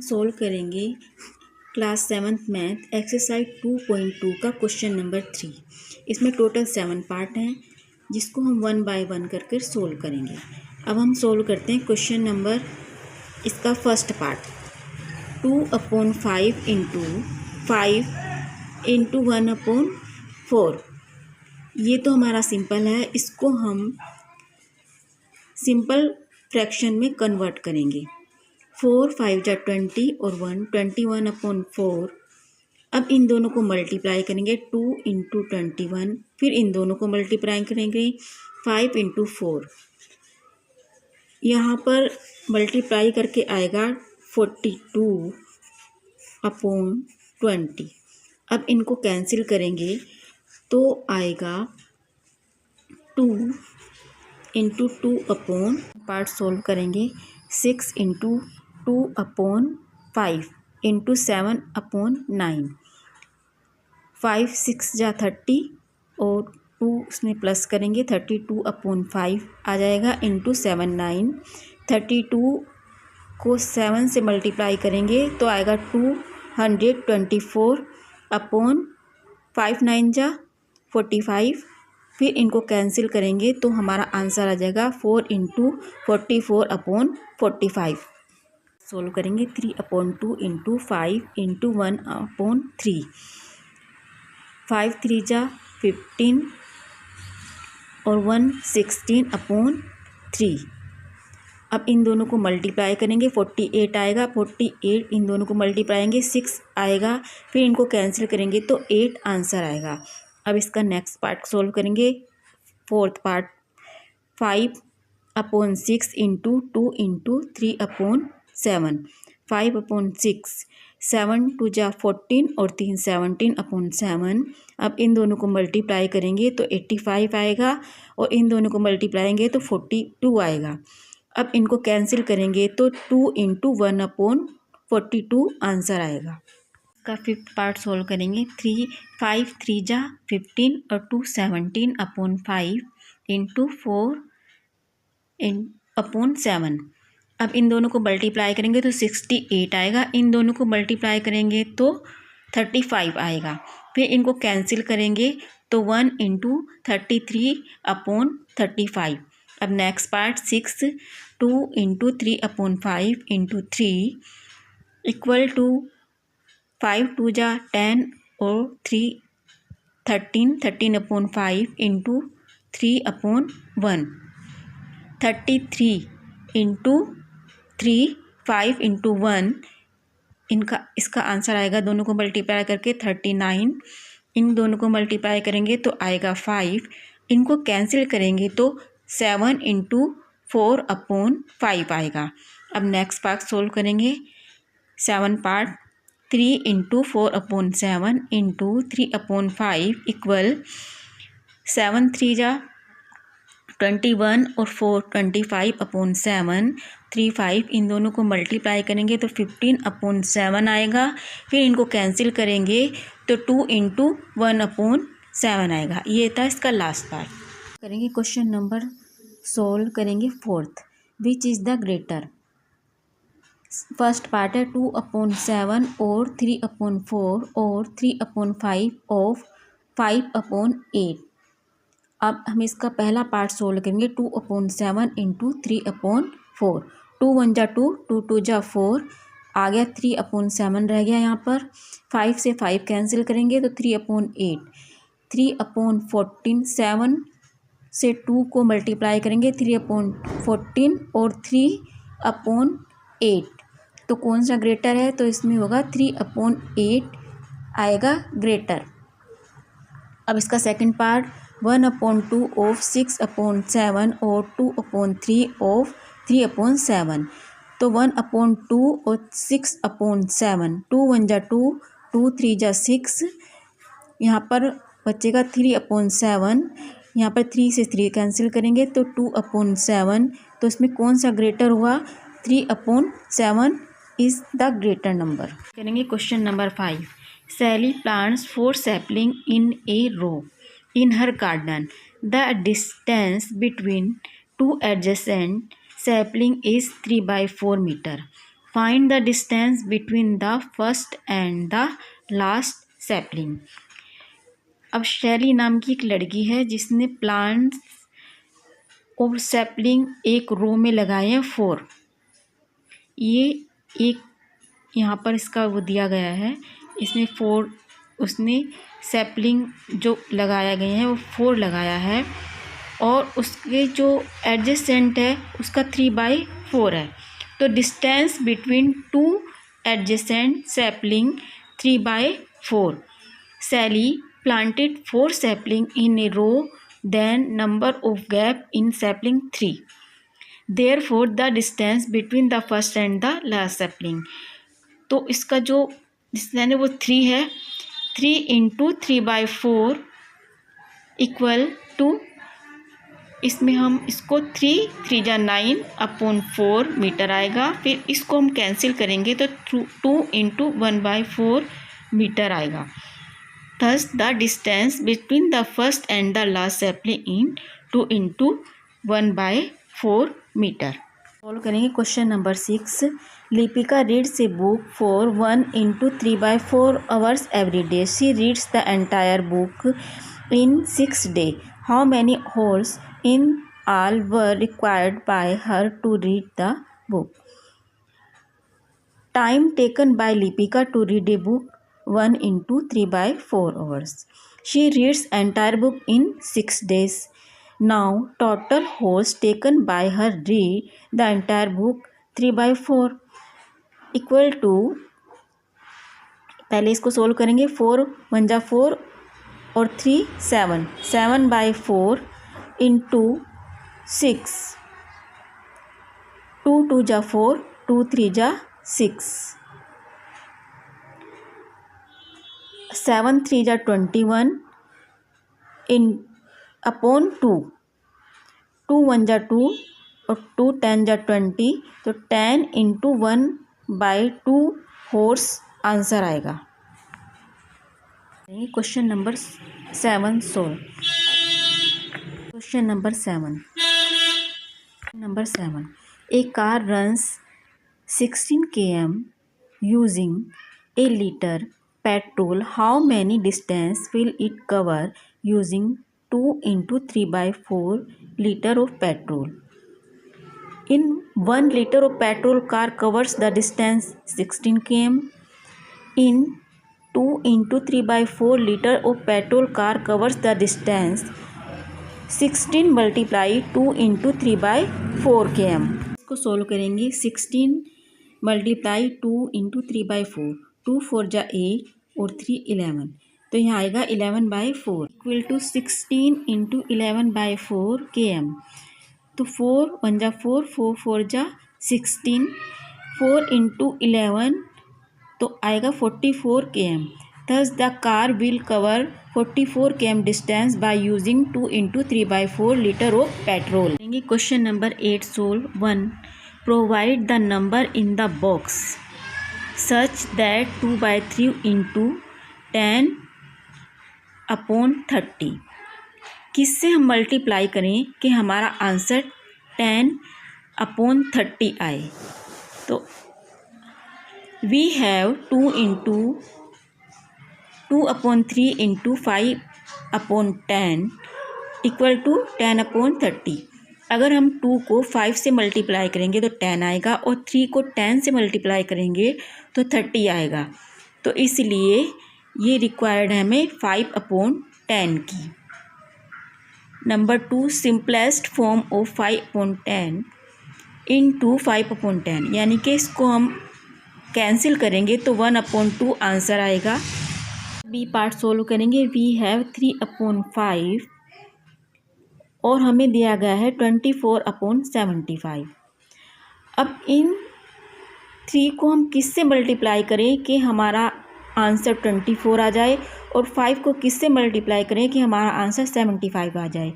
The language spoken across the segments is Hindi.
सोल्व करेंगे क्लास 7th मैथ एक्सरसाइज 2.2 का क्वेश्चन नंबर 3। इसमें टोटल 7 पार्ट हैं जिसको हम 1 बाय 1 करके सोल्व करेंगे। अब हम सोल्व करते हैं क्वेश्चन नंबर, इसका फर्स्ट पार्ट 2/5 इंटू 5 इंटू 1/4। ये तो हमारा सिंपल है, इसको हम सिंपल फ्रैक्शन में कन्वर्ट करेंगे। 4 5 जा 20 और 1 21/4। अब इन दोनों को मल्टीप्लाई करेंगे 2 इंटू 21, फिर इन दोनों को मल्टीप्लाई करेंगे 5 इंटू 4। यहाँ पर मल्टीप्लाई करके आएगा 42/20। अब इनको कैंसिल करेंगे तो आएगा 2 इंटू 2 पार्ट सोल्व करेंगे 6 इंटू 2/5 इंटू 7/9। 5 6 जा 30 और 2 उसमें प्लस करेंगे 32/5 आ जाएगा इंटू 7 9। 32 को 7 से मल्टीप्लाई करेंगे तो आएगा 224/5 9 जा 45। फिर इनको कैंसिल करेंगे तो हमारा आंसर आ जाएगा 4 इंटू 44/45। सोल्व करेंगे 3/2 इंटू 5 इंटू 1/3। 5 3 जा 15 और 1 16/3। अब इन दोनों को मल्टीप्लाई करेंगे 48 आएगा। 48 इन दोनों को मल्टीप्लाई करेंगे 6 आएगा, फिर इनको कैंसिल करेंगे तो 8 आंसर आएगा। अब इसका नेक्स्ट पार्ट सोल्व करेंगे, फोर्थ पार्ट 5/6 इंटू 2 इंटू 3/7। 5/6 7 2 जा 14 और 3 17/7। अब इन दोनों को मल्टीप्लाई करेंगे तो 85 आएगा और इन दोनों को मल्टीप्लाई करेंगे तो 42 आएगा। अब इनको कैंसिल करेंगे तो 2 इंटू 1/42 आंसर आएगा। इसका फिफ्थ पार्ट सोल्व करेंगे 5 3 जा 15 और 2 17/5 इंटू 4/7। अब इन दोनों को मल्टीप्लाई करेंगे तो 68 आएगा। इन दोनों को मल्टीप्लाई करेंगे तो 35 आएगा। फिर इनको कैंसिल करेंगे तो 1 इंटू 33/35। अब next part 6 2 into 3/5 into 3 equal to 5 2 जा 10 और 3 13/5 इंटू 3/1। 33 इंटू 3 5 इंटू 1 इसका आंसर आएगा। दोनों को मल्टीप्लाई करके 39। इन दोनों को मल्टीप्लाई करेंगे तो आएगा 5। इनको कैंसिल करेंगे तो 7 इंटू 4/5 आएगा। अब नेक्स्ट पार्ट सोल्व करेंगे 7 पार्ट 3 इंटू 4/7 इंटू 3/5 इक्वल 7 3 जा 21 और 4 25/7 3 5। इन दोनों को मल्टीप्लाई करेंगे तो 15/7 आएगा। फिर इनको कैंसिल करेंगे तो 2 इंटू 1/7 आएगा। ये था इसका लास्ट पार्ट। करेंगे क्वेश्चन नंबर सोल्व करेंगे fourth, which is the greater. First part है 2/7 और 3/4 और 3/5 ऑफ 5/8। अब हम इसका पहला पार्ट सोल्व करेंगे 2/7 इंटू 3/4। 2 1 जा 2 2 2 जा 4 आ गया। 3/7 रह गया यहाँ पर। 5 से 5 कैंसिल करेंगे तो 3/8। 3/14 7 से 2 को मल्टीप्लाई करेंगे 3/14 और 3/8। तो कौन सा ग्रेटर है, तो इसमें होगा 3/8 आएगा ग्रेटर। अब इसका सेकंड पार्ट 1/2 ऑफ 6/7 और 2/3 ऑफ 3/7। तो 1/2 और 6/7। 2 1 जा 2 2 3 जा 6। यहाँ पर बचेगा 3/7। यहाँ पर 3 से 3 कैंसिल करेंगे तो 2/7। तो इसमें कौन सा ग्रेटर हुआ, 3/7 इज़ द ग्रेटर नंबर। करेंगे question number 5। Sally plants 4 sapling in a row in her garden. The distance between two adjacent sapling is 3/4 meter. Find the distance between the first and the last sapling. अब शैली नाम की एक लड़की है जिसने प्लांट्स और सैपलिंग एक रो में लगाए हैं 4। ये एक यहाँ पर इसका वो दिया गया है, इसमें 4 उसने सैपलिंग जो लगाया गए हैं वो 4 लगाया है और उसके जो एडजेसेंट है उसका 3/4 है। तो distance between 2 adjacent sapling 3/4। Sally planted 4 sapling in a row, then number of gap in sapling 3. Therefore the distance between the first and the last sapling, तो इसका जो डिस्टेंस है वो 3 है। 3 × 3/4 इक्वल टू, इसमें हम इसको 3 3 जा 9/4 मीटर आएगा। फिर इसको हम कैंसिल करेंगे तो 2 × 1/4 मीटर आएगा। Thus the distance between the first and the last sapling in 2 × 1/4 मीटर। सॉल्व करेंगे question number 6। Lipika reads a book for 1 × 3/4 hours every day. She reads the entire book in 6 days. How many hours in all were required by her to read the book? Time taken by Lipika to read a book 1 × 3/4 hours. She reads entire book in 6 days. Now total hours taken by her read the entire book 3/4 equal to, पहले इसको सोल्व करेंगे। 4 1 जा 4 और 3 7, 7/4 × 6, 2 2 जा 4, 2 3 जा 6, 7 3 जा 21 अपॉन 2, 2 1 जा 2 और 2 10 जा 20, तो 10 × 1/2 होर्स आंसर आएगा। Question number 7 solve. Question number 7। A car runs 16 km using a liter petrol. How many distance will it cover using 2 × 3/4 liter of petrol? In 1 liter of petrol, car covers the distance 16 km. In 2 × 3/4 liter of petrol, car covers the distance 16 × 2 × 3/4 km। इसको सोल्व करेंगे। 16 × 2 × 3/4, 2 4 जा 8 और 3 11, तो यहाँ आएगा 11/4 इक्वल टू 16 × 11/4 km। तो 4 1 जा 4, 4 4 जा 16, 4 × 11 तो आएगा 44 km। Thus the car will cover 44 km distance by using 2 × 3/4 liter of petrol। Question number 8 solve. 1. Provide the number in the box such that 2/3 × 10/30 किससे हम मल्टीप्लाई करें कि हमारा आंसर 10/30 आए। तो वी हैव 2/3 × 5/10 इक्वल टू 10/30। अगर हम 2 को 5 से मल्टीप्लाई करेंगे तो 10 आएगा और 3 को 10 से मल्टीप्लाई करेंगे तो 30 आएगा। तो इसलिए ये रिक्वायर्ड है हमें 5/10 की। नंबर 2, सिंपलेस्ट फॉर्म ऑफ 5/10 × 5/10, यानी कि इसको हम कैंसिल करेंगे तो 1/2 आंसर आएगा। बी पार्ट सोल्व करेंगे। वी हैव 3/5 और हमें दिया गया है 24/75। अब इन 3 को हम किससे मल्टीप्लाई करें कि हमारा आंसर 24 आ जाए और 5 को किससे मल्टीप्लाई करें कि हमारा आंसर 75 आ जाए।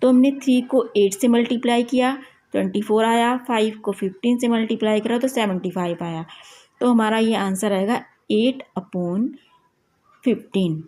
तो हमने 3 को 8 से मल्टीप्लाई किया 24 आया, 5 को 15 से मल्टीप्लाई करा तो 75 आया। तो हमारा ये आंसर आएगा 8/15।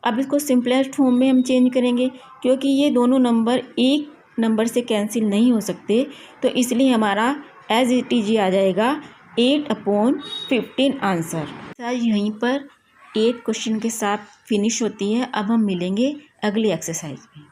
अब इसको सिंपलेस्ट फॉर्म में हम चेंज करेंगे क्योंकि ये दोनों नंबर एक नंबर से कैंसिल नहीं हो सकते, तो इसलिए हमारा एज इट इज आ जाएगा 8/15 आंसर। यहीं पर 8 क्वेश्चन के साथ फिनिश होती है। अब हम मिलेंगे अगली एक्सरसाइज में।